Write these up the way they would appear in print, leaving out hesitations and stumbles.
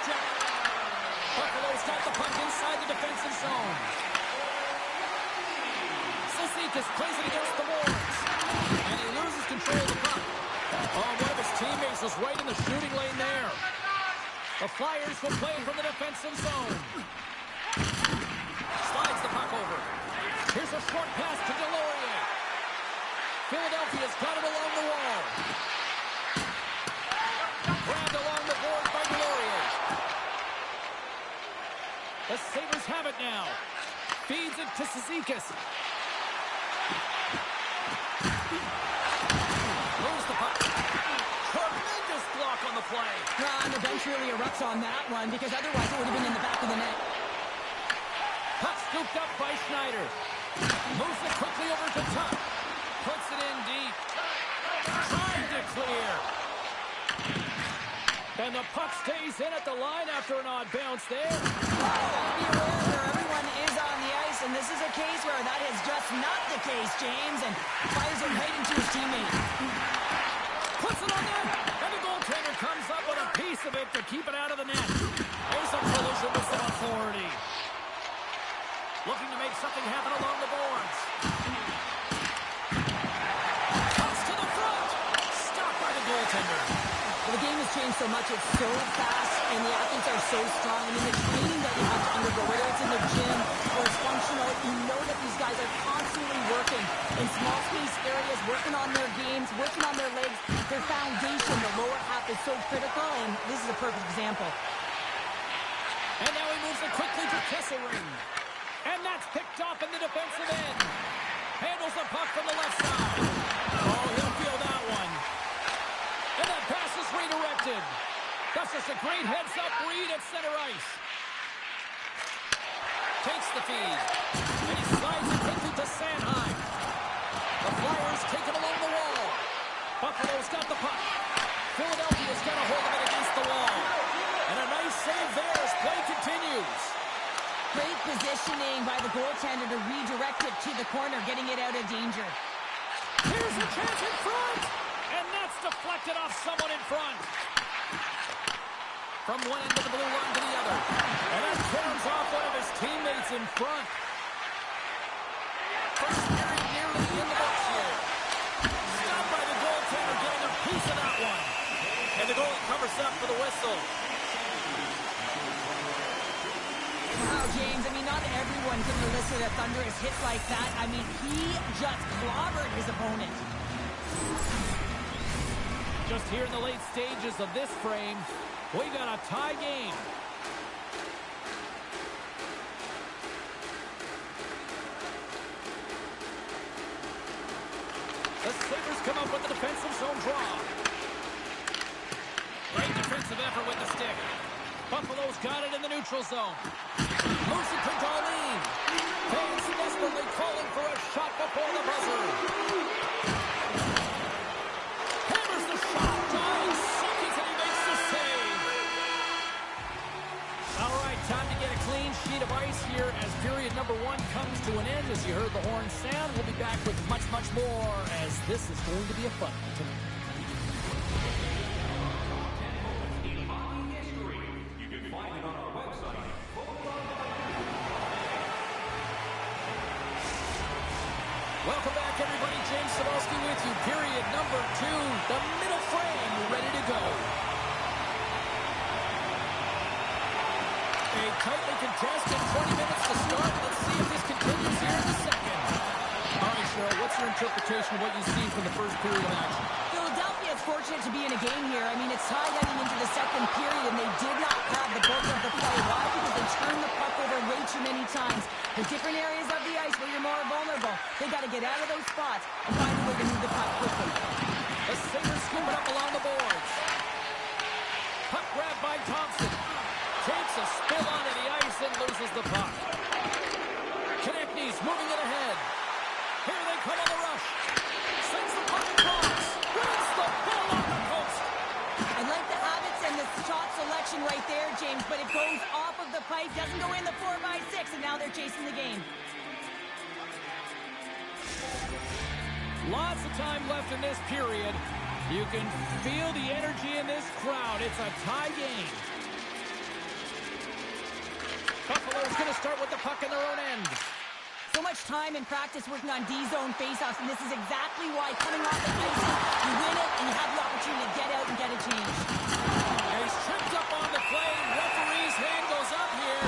check. Buffalo's got the puck inside the defensive zone. Cizikas plays it against the boards. And he loses control of the puck. Oh, one of his teammates was right in the shooting lane there. The Flyers will play it from the defensive zone. Slides the puck over. Here's a short pass to Delorier. Philadelphia's got it along the wall. Grabbed along the board by Delorier. The Sabres have it now. Feeds it to Cizikas. Moves the puck. Tremendous block on the play. And the bench really erupts on that one because otherwise it would have been in the back of the net. Puck scooped up by Schneider. Moves it quickly over to Tuck. Puts it in deep. Trying to clear. And the puck stays in at the line after an odd bounce there. Be aware where everyone is on the ice, and this is a case where that is just not the case, James, and fires it right into his teammate. Puts it on there, and the goaltender comes up with a piece of it to keep it out of the net. There's a collision with some authority. Looking to make something happen along the boards. Toss to the front. Stopped by the goaltender. Well, the game has changed so much. It's so fast, and the athletes are so strong. I mean, the training that you have to undergo, whether it's in the gym or it's functional, you know that these guys are constantly working in small space areas, working on their games, working on their legs. Their foundation, the lower half, is so critical, and this is a perfect example. And now he moves it quickly to Kesselring. And that's picked off in the defensive end. Handles the puck from the left side. Oh, he'll feel that one. And that pass is redirected. That's just a great heads-up read at center ice. Takes the feed. And he slides it quickly to Sanheim. The Flyers take it along the wall. Buffalo's got the puck. Philadelphia's got a hold of it against the wall. And a nice save there as play continues. Great positioning by the goaltender to redirect it to the corner, getting it out of danger. Here's a chance in front. And that's deflected off someone in front. From one end of the blue line to the other. And that turns off one of his teammates in front. First period nearly in the books here. Stopped by the goaltender, getting a piece of that one. And the goalie covers up for the whistle. Wow, James, I mean, not everyone can elicit a thunderous hit like that. I mean, he just clobbered his opponent. Just here in the late stages of this frame, we got a tie game. The Sabres come up with the defensive zone draw. Great defensive effort with the stick. Buffalo's got it in the neutral zone. Moves it to Darlene. Fans desperately calling for a shot before the buzzer. Hammers the shot. Darlene seconds and he makes the save. All right, time to get a clean sheet of ice here as period number 1 comes to an end. As you heard the horn sound, we'll be back with much, much more as this is going to be a fun one tonight. Welcome back, everybody. James Cebulski with you. Period number 2, the middle frame, ready to go. A tightly contested 20 minutes to start. Let's see if this continues here in the second. All right, Cheryl, what's your interpretation of what you see from the first period of action? Philadelphia is fortunate to be in a game here. I mean, it's tied heading into the second period, and they did not have the bulk of the play. Why? Because they turned the puck over way too many times. There's different areas of the ice where you're more vulnerable. They got to get out of those spots and find a way to move the puck quickly. The Sabres scoop it up along the boards. Puck grabbed by Thompson. Takes a spill onto the ice and loses the puck. Konechny's moving it ahead. Here they come on the rush. Sends the puck across. Wins the ball on the post. I like the habits and the shot selection right there, James, but it goes off of the pipe, doesn't go in the 4x6, and now they're chasing the game. Lots of time left in this period. You can feel the energy in this crowd. It's a tie game. Buffalo's going to start with the puck in their own end. So much time in practice working on D-zone faceoffs, and this is exactly why coming off the icing, you win it, and you have the opportunity to get out and get a change. And he's tripped up on the play. Referee's hand goes up here.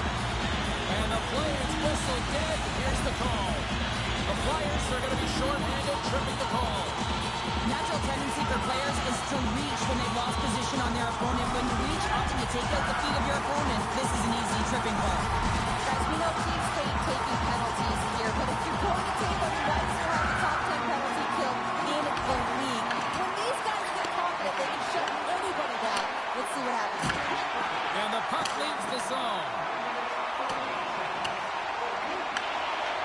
And the play is whistled dead. Here's the call. The Flyers are going to be short-handed, tripping the call. Natural tendency for players is to reach when they've lost position on their opponent. When you reach, often you take out the feet of your opponent. This is an easy tripping call. Guys, we know teams hate taking penalties here, but if you're going to take them, you guys still have the top 10 penalty kill in the league. When these guys get confident, they can shut anybody down. Let's see what happens. And the puck leaves the zone.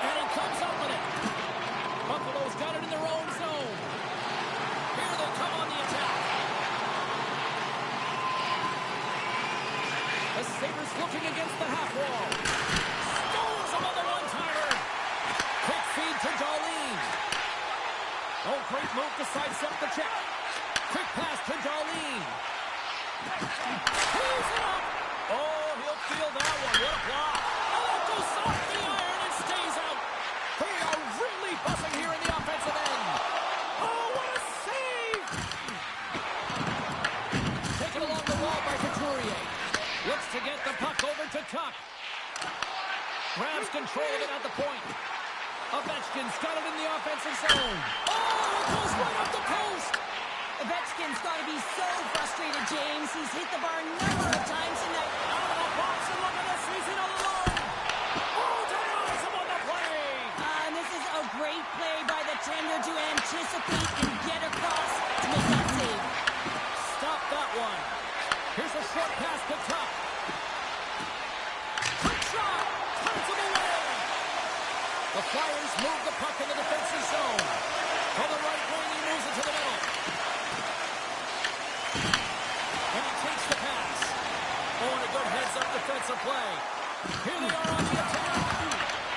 And he comes up with it. Buffalo's got it in their own zone. Here they come on the attack. The Sabres looking against the half wall. Stones him on the one-timer. Quick feed to Darlene. Oh, great move to sidestep the check. Quick pass to Darlene. He's it up. Oh, he'll feel that one. What a block. Oh, that goes off the iron and stays out. They are really buzzing here in the offensive end. Oh, what a save. Taken along the wall by Couturier. Looks to get the puck over to Tuck. Grabs control of it at the point. Ovechkin's got it in the offensive zone. Oh, it goes right up the post. Ovechkin's got to be so frustrated, James. He's hit the bar a number of times in that. Out of the box, and look at this. He's in all alone. Oh, denies him on the play. And this is a great play by the tender to anticipate and get across to make that save. Stop that one. Here's a short pass to Tuck. Quick shot. Turns him away. The Flyers move the puck in the defensive zone. On the right wing, he moves it to the middle. And he takes the pass. Oh, and a good heads-up defensive play. Here they are on the attack.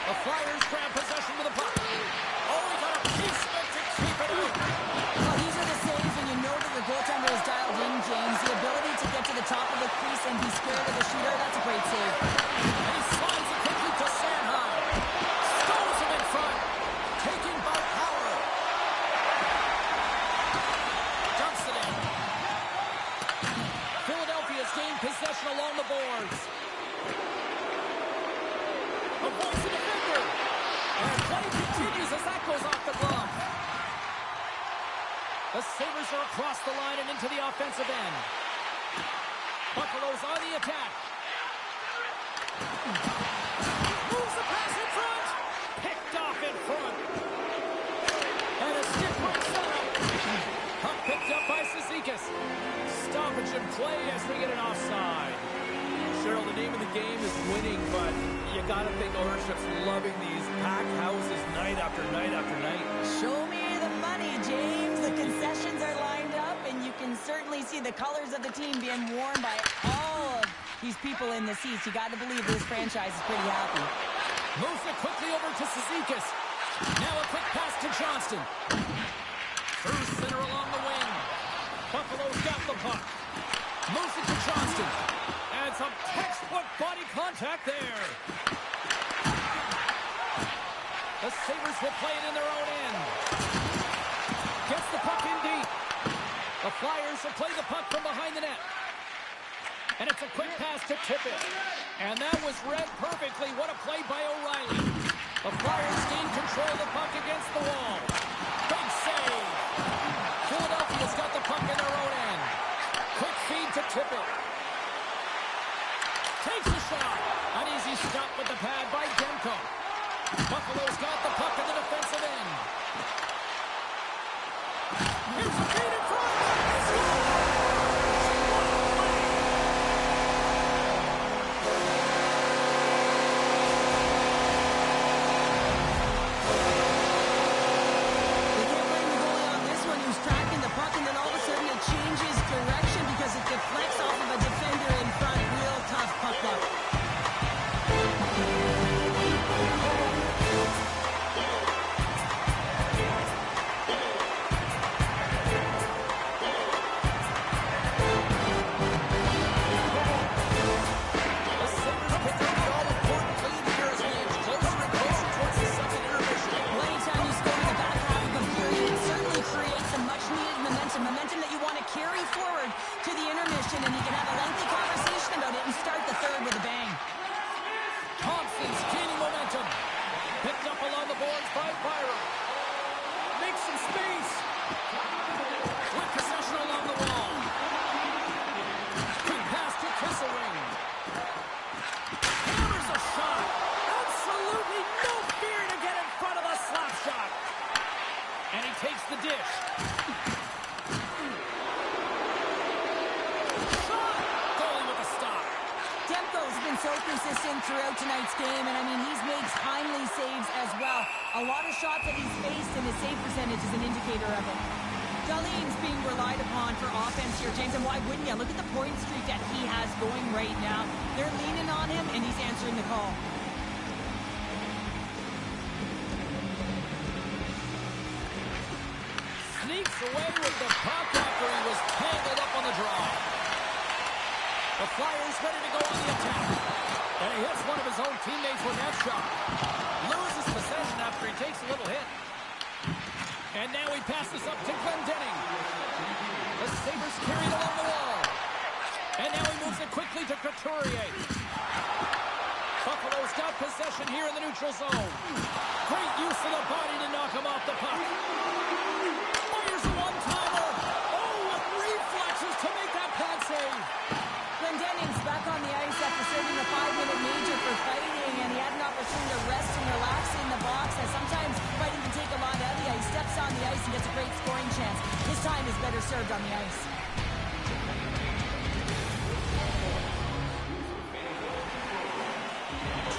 The Flyers grab possession with the puck. Oh, he got a piece of it to keep it out. Well, these are the saves when you know that your goaltender is dialed in, James. The ability to get to the top of the crease and be square with the shooter, that's a great save. And he slides it quickly to Sanheim. Stones him in front. Taking by power. Dumps it in. Philadelphia's gained possession along the boards. Avoids the defender. And play continues as that goes off the glove. The Sabres are across the line and into the offensive end. Buffalo's on the attack. Moves the pass in front. Picked off in front. And a stick breaks up. Puck picked up by Cizikas. Stoppage in play as we get an offside. Cheryl, the name of the game is winning, but you got to think ownership's loving these packed houses night after night after night. Show me the money, James. The concessions are lined up, and you can certainly see the colors of the team being worn by all of these people in the seats. You got to believe this franchise is pretty happy. Moves it quickly over to Cizikas. Now a quick pass to Johnston. Through center along the wing. Buffalo's got the puck. Moves it to Johnston. And some textbook body contact there. The Sabres will play it in their own end. Gets the puck in deep. The Flyers will play the puck from behind the net. And it's a quick pass to Tippett. And that was read perfectly. What a play by O'Reilly. The Flyers gain control of the puck against the wall. Big save. Philadelphia's got the puck in their own end. Quick feed to Tippett. Takes a shot. An easy stop with the pad by Demko. Buffalo's got the puck in the defensive end. Here's a feed in front. They can't blame the goalie on this one who's tracking the puck, and then all of a sudden it changes direction because it deflects off of a defender in front. Real tough puck luck. way forward to the intermission, and you can have a lengthy conversation about it and start the third with a bang. Thompson's gaining momentum. Picked up along the boards by Byron. Makes some space. With possession along the wall. Quick pass to Kesselring. Hammers a shot. Absolutely no fear to get in front of the slap shot. And he takes the dish. Shot! Goalie with a stop. Demko's been so consistent throughout tonight's game, and I mean, he's made timely saves as well. A lot of shots that he's faced, and his save percentage is an indicator of it. Darlene's being relied upon for offense here, James, and why wouldn't you? Look at the point streak that he has going right now. They're leaning on him, and he's answering the call. Sneaks away with the puck after he was tangled up on the draw. The Flyers ready to go on the attack. And he hits one of his own teammates with that shot. Loses possession after he takes a little hit. And now he passes up to Glendening. The Sabres carried along the wall. And now he moves it quickly to Couturier. Buffalo's got possession here in the neutral zone. Great use of the body to knock him off the puck. Fires a one-timer. Oh, with reflexes to make that pad save. Glendening's back on the ice after serving a 5-minute major for fighting, and he had an opportunity to rest and relax in the box, as sometimes fighting can take a lot out of you. He steps on the ice and gets a great scoring chance. His time is better served on the ice.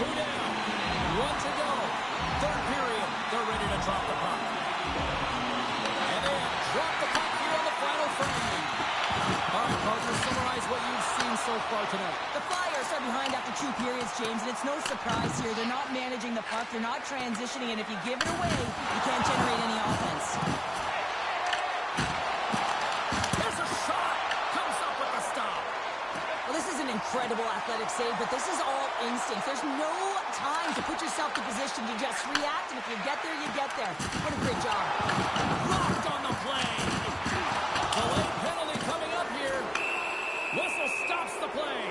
Two down, one to go. Third period, they're ready to drop the puck. And they have dropped the puck here on the final frame. All right, partners, summarize what you've seen so far tonight. The Flyers are behind after 2 periods, James, and it's no surprise here. They're not managing the puck. They're not transitioning, and if you give it away, you can't generate any offense. There's a shot. Comes up with a stop. Well, this is an incredible athletic save, but this is all instinct. There's no time to put yourself in position to just react, and if you get there, you get there. What a great job. Blocked on the play. Delayed penalty coming up here. Whistle stops the play.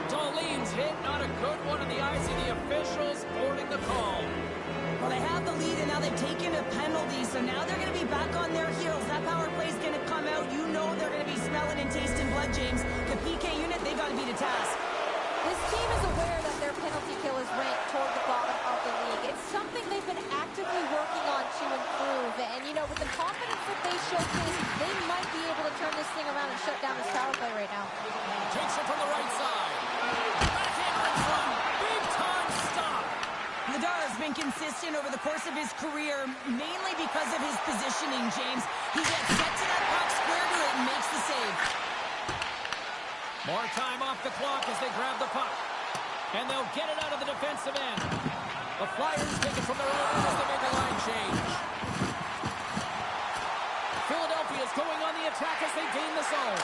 Darlene's hit, not a good one in the eyes of the officials, boarding the call. Well, they have the lead, and now they've taken a penalty, so now they're going to be back on their heels. That power play is going to come out. You know they're going to be smelling and tasting blood, James. The PK unit, they've got to beat a task. This team is aware that their penalty kill is ranked toward the bottom of the league. It's something they've been actively working on to improve. And, you know, with the confidence that they showcase, they might be able to turn this thing around and shut down this power play right now. Takes it from the right side. Backhand in front. Big time stop. Vladar has been consistent over the course of his career, mainly because of his positioning, James. He gets set to that puck, square to it, and makes the save. More time off the clock as they grab the puck. And they'll get it out of the defensive end. The Flyers take it from their own end as they make a line change. Philadelphia's going on the attack as they gain the zone.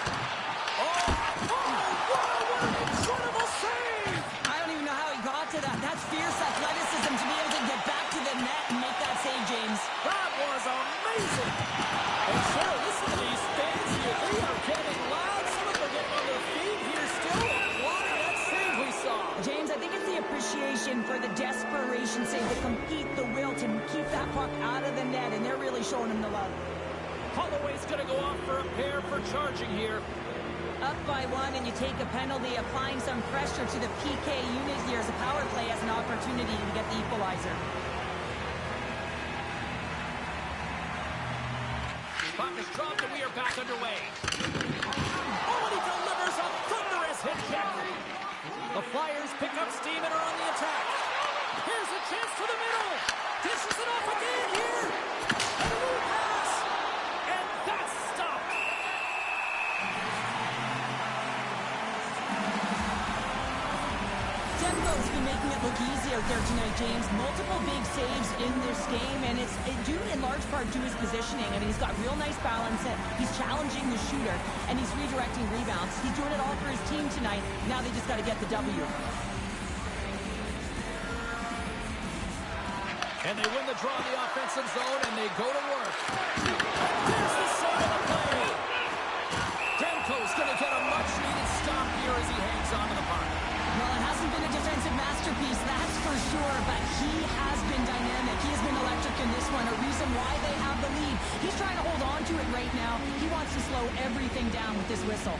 Oh, what an incredible save! I don't even know how he got to that. That's fierce athleticism to be able to get back to the net and make that save, James. That was amazing! And sure, listen to these fans here. They are getting loud. Some of them are getting on their feet here still, applauding that save we saw. James, I think it's the appreciation for the desperation save, to compete, the will to keep that puck out of the net, and they're really showing him the love. Holloway's going to go off for a pair for charging here. Up by 1, and you take a penalty, applying some pressure to the PK unit here as the power play has an opportunity to get the equalizer. Puck is dropped, and we are back underway. Oh, and he delivers a thunderous hit check. The Flyers pick up steam and are on the attack. Here's a chance to the middle. Dishes it off again here. And a new pass. And that's stopped. Demko's been making it look easy out there tonight, James. Multiple big saves in this game, and it's due in large part to his positioning. I mean, he's got real nice balance. He's challenging the shooter, and he's redirecting rebounds. He's doing it all for his team tonight. Now they just got to get the W. And they win the draw in the offensive zone, and they go to work. There's the save of the play. He's going to get a much-needed stop here as he hangs on to the puck. Well, it hasn't been a defensive masterpiece, that's for sure, but he has been dynamic. He has been electric in this one, a reason why they have the lead. He's trying to hold on to it right now. He wants to slow everything down with this whistle.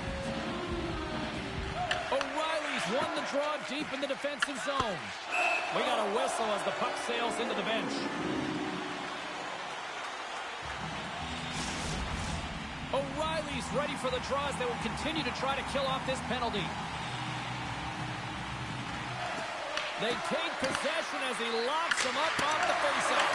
O'Reilly's won the draw deep in the defensive zone. We got a whistle as the puck sails into the bench. O'Reilly's ready for the draws. They will continue to try to kill off this penalty. They take possession as he locks him up off the faceoff.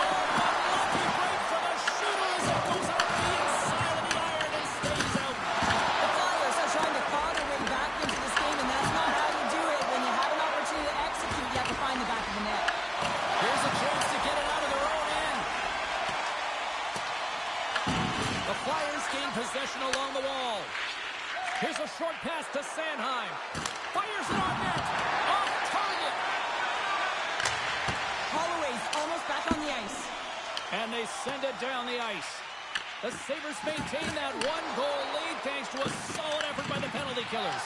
Oh, a lucky break for the shooter as it goes up the inside of the iron and stays out. The Flyers are trying to claw their way back into this game, and that's not how you do it. When you have an opportunity to execute, you have to find the back of the net. Here's a chance to get it out of their own end. The Flyers gain possession along the wall. Here's a short pass to Sanheim. Fires it on net. Off target. Holloway's almost back on the ice. And they send it down the ice. The Sabres maintain that one-goal lead thanks to a solid effort by the penalty killers.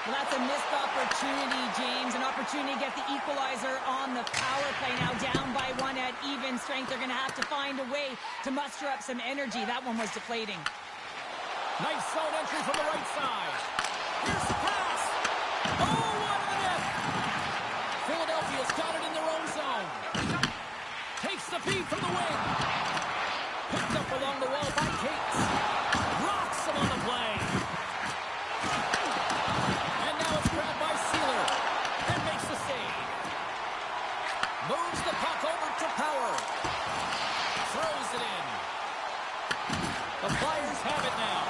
Well, that's a missed opportunity, James. An opportunity to get the equalizer on the power play. Now down by one at even strength. They're going to have to find a way to muster up some energy. That one was deflating. Nice zone entry from the right side. Here's the pass. Oh, wide of the net. Philadelphia's got it in their own zone. Takes the feed from the wing. Picked up along the wall by Cates. Rocks him on the play. And now it's grabbed by Sealer. And makes the save. Moves the puck over to Power. Throws it in. The Flyers have it now.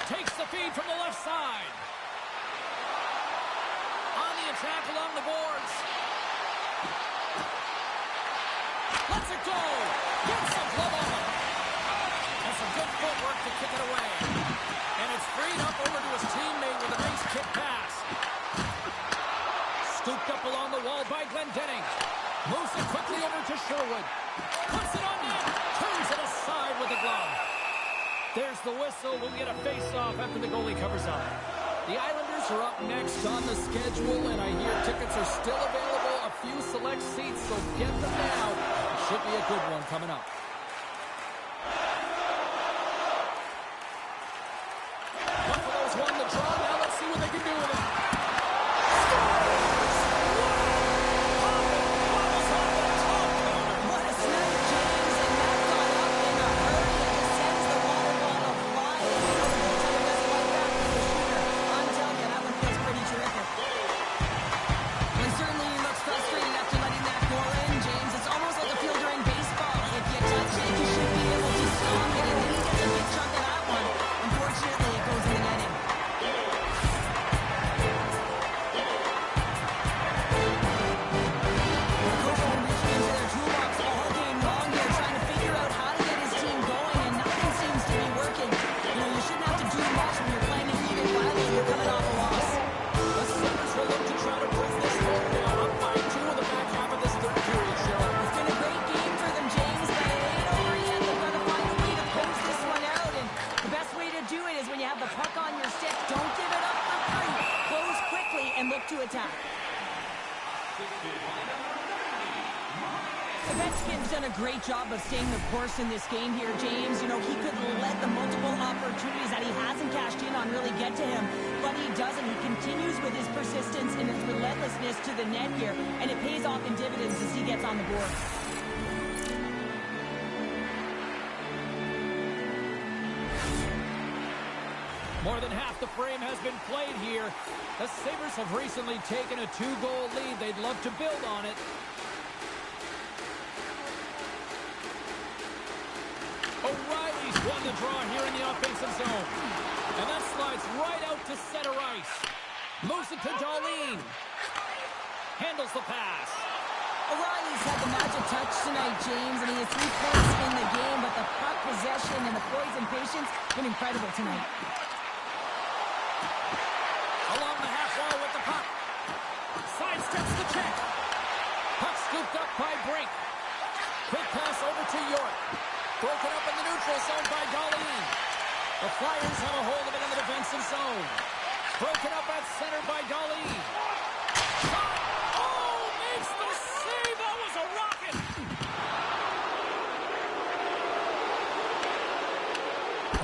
Takes the feed from the left side. On the attack along the boards. Lets it go. Gets a glove on it. And some good footwork to kick it away. And it's freed up over to his teammate with a nice kick pass. Scooped up along the wall by Glendening. Moves it quickly over to Sherwood. Puts it on net. Turns it aside with a glove. There's the whistle. We'll get a face-off after the goalie covers up. The Islanders are up next on the schedule, and I hear tickets are still available. A few select seats, so get them now. Should be a good one coming up. Buffalo's won the draw. Now let's see what they can do with it. What a snap, James, and that got up in a hurry and just sends the water bottle flying. You know the goaltender doesn't like that from the shooter. I'm telling you, that one feels pretty terrific. And certainly he looks frustrated after letting that go in, James. It's almost like a field during baseball. If you touch it, you should be able to stomp it, and then he gets a big chunk of that one. Unfortunately, it goes in the netting. To attack. Ovechkin's done a great job of staying the course in this game here, James. You know, he could let the multiple opportunities that he hasn't cashed in on really get to him, but he doesn't. He continues with his persistence and his relentlessness to the net here, and it pays off in dividends as he gets on the board. More than half the frame has been played here. The Sabres have recently taken a 2-goal lead. They'd love to build on it. O'Reilly's won the draw here in the offensive zone. And that slides right out to center ice. Moves it to Darlene. Handles the pass. O'Reilly's had the magic touch tonight, James, and he has 3 points in the game, but the puck possession and the poise and patience have been incredible tonight. Along the half wall with the puck. Sidesteps the check. Puck scooped up by Brink. Quick pass over to York. Broken up in the neutral zone by Darlene. The Flyers have a hold of it in the defensive zone. Broken up at center by Dali. Shot! Oh, makes the save! That was a rocket!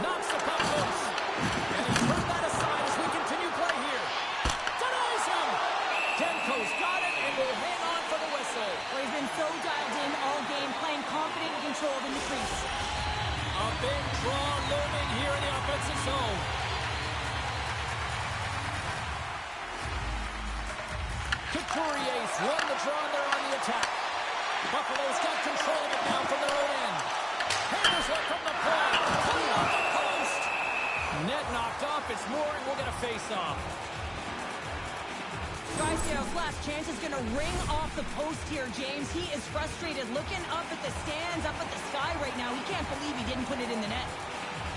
Knocks the puck loose. And he turned that aside as we continue play here. Denies him! Demko's got it and will hang on for the whistle. Well, he's been so dialed in all game, playing confident and controlled in the crease. A big draw looming here in the offensive zone. Couturier's won the draw and they're on the attack. Buffalo's got control of it now from their own end. Hammers one from the point. Coming off the post. Net knocked off. It's Moore and we'll get a face-off. Drysdale's last chance is going to ring off the post here, James. He is frustrated, looking up at the stands, up at the sky right now. He can't believe he didn't put it in the net.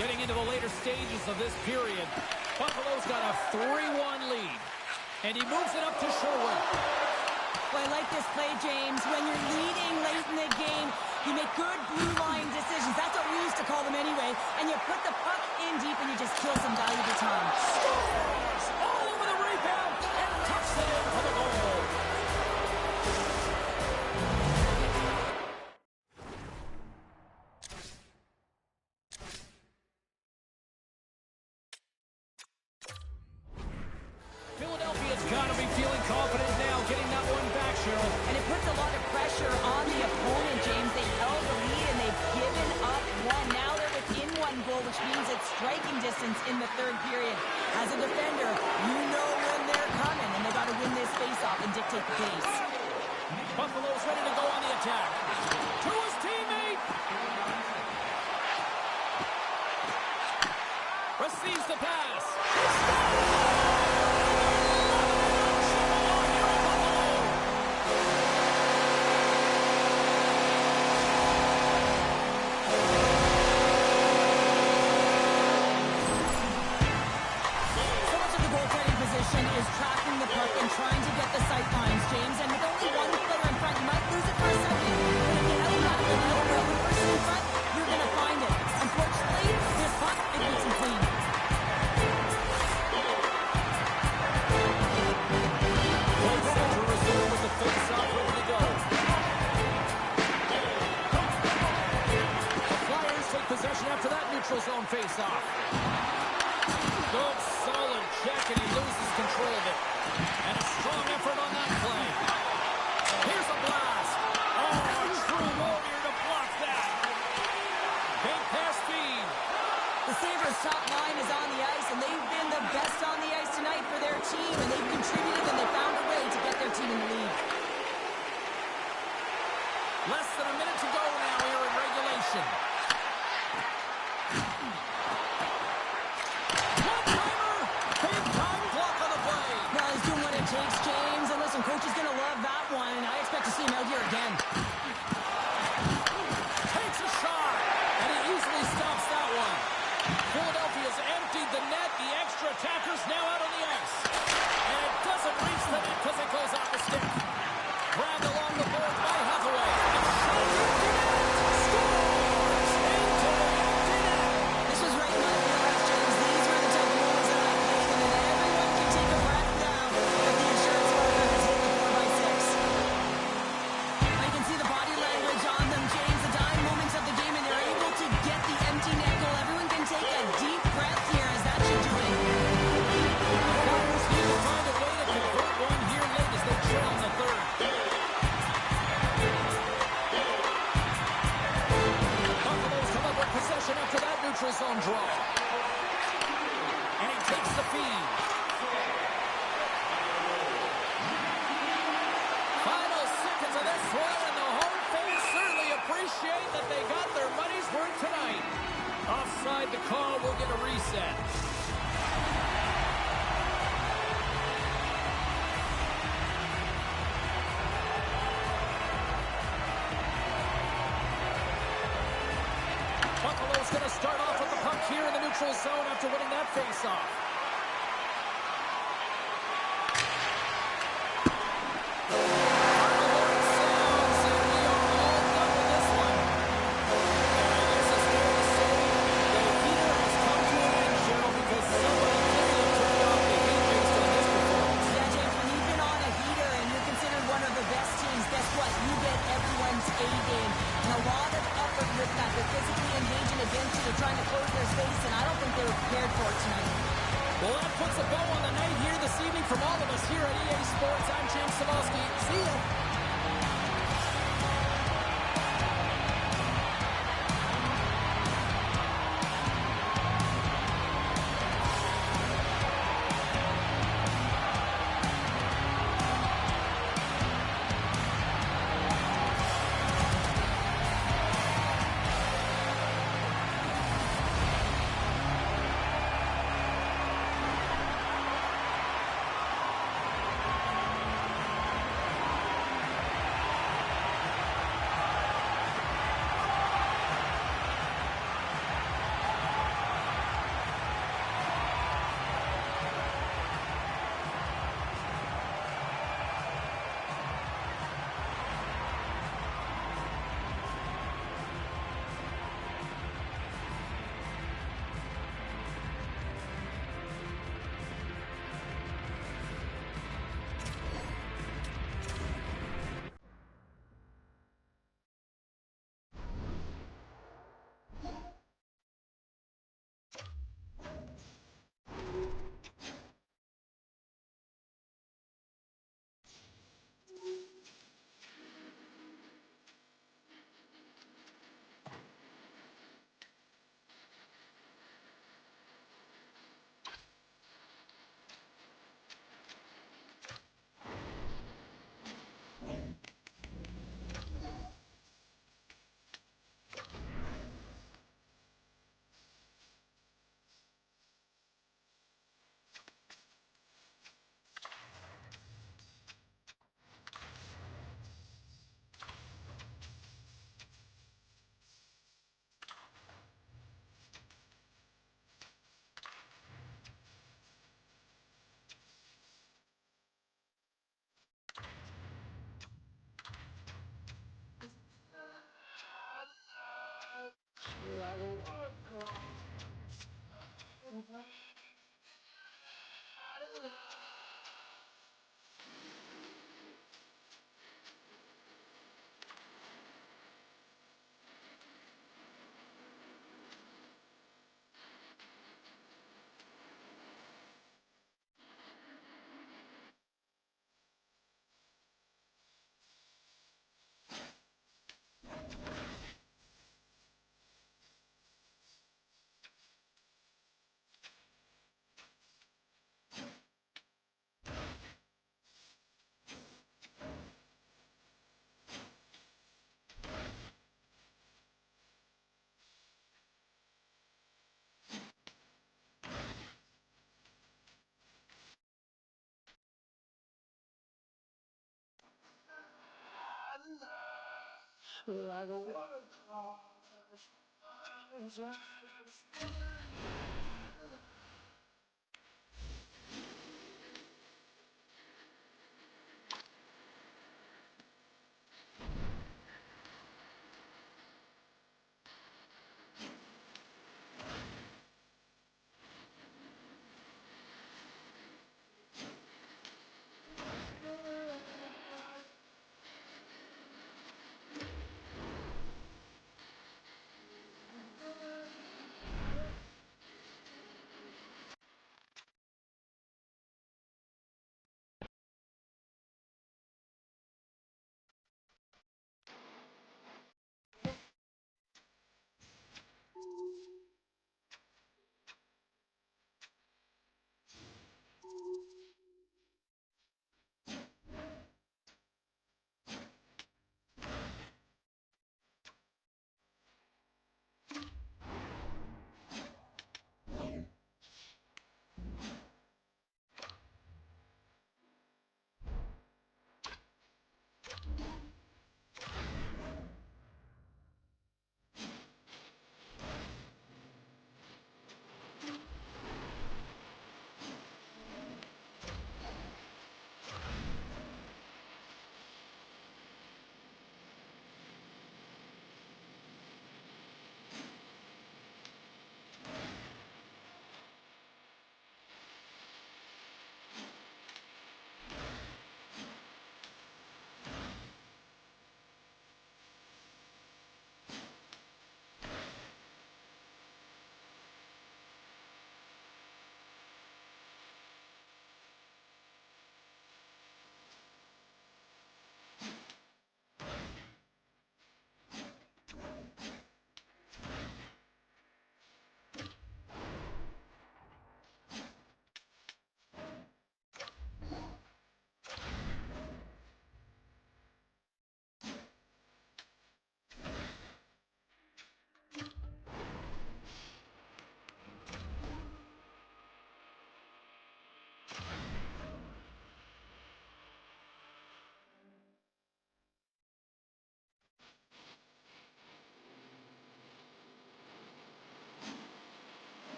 Getting into the later stages of this period, Buffalo's got a 3-1 lead. And he moves it up to Sherwood. Well, I like this play, James. When you're leading late in the game, you make good blue line decisions. That's what we used to call them anyway. And you put the puck in deep and you just kill some valuable time. Scores! All over the rebound and tucks it in for the goal. Philadelphia's got to be feeling confident now, getting that one back, Cheryl. And it puts a lot of pressure on the opponent, James. They held the lead and they've given up one. Now they're within one goal, which means it's striking distance in the third period. As a defender, you know when they're coming, and they got to win this face-off and dictate the pace. Buffalo's ready to go on the attack. To his teammate. Receives the pass. Is tracking the puck and trying to get the sight lines, James. And with only one player in front, you might lose it for a second. But if you have another person in front, you're going to find it. Unfortunately, this puck, it beats him clean. Play center reserve with the face-off ready to go. The Flyers take possession after that neutral zone face-off. Good, solid check, and he loses control of it. And a strong effort on that play. Here's a blast. Oh, a true warrior to block that. Big pass speed. The Sabres' top line is on the ice, and they've been the best on the ice tonight for their team, and they've contributed, and they found a way to get their team in the lead. Less than a minute to go now here in regulation. Takes James, and listen, coach is going to love that one, and I expect to see him out here again. Takes a shot, and he easily stops that one. Philadelphia's emptied the net. The extra attacker's now out on the ice. And it doesn't reach the net because it goes off the stick. Grabbed along the board by Hathaway. Scores! Into the empty net. This was right in my wheelhouse, James. These were the type of moments that I played, and then everyone can take a breath now. I can see the body language on them, James. The dying moments of the game, and they're able to get the empty net goal. Everyone can take a deep breath here, as that should do it. The Flyers need to find a way to convert one here late as they trail in the third. Buffalo's come up with possession after that neutral zone draw. And he takes the feed. Final seconds of this one, and the home fans certainly appreciate that they got their money's worth tonight. Offside the call, we'll get a reset. Buffalo's going to start off with the puck here in the neutral zone after winning that faceoff. To A game. And a lot of effort with that. They're physically engaging against you. They're trying to close their space, and I don't think they were prepared for it tonight. Well, that puts a bow on the night here this evening from all of us here at EA Sports. I'm James Cybulski. See ya.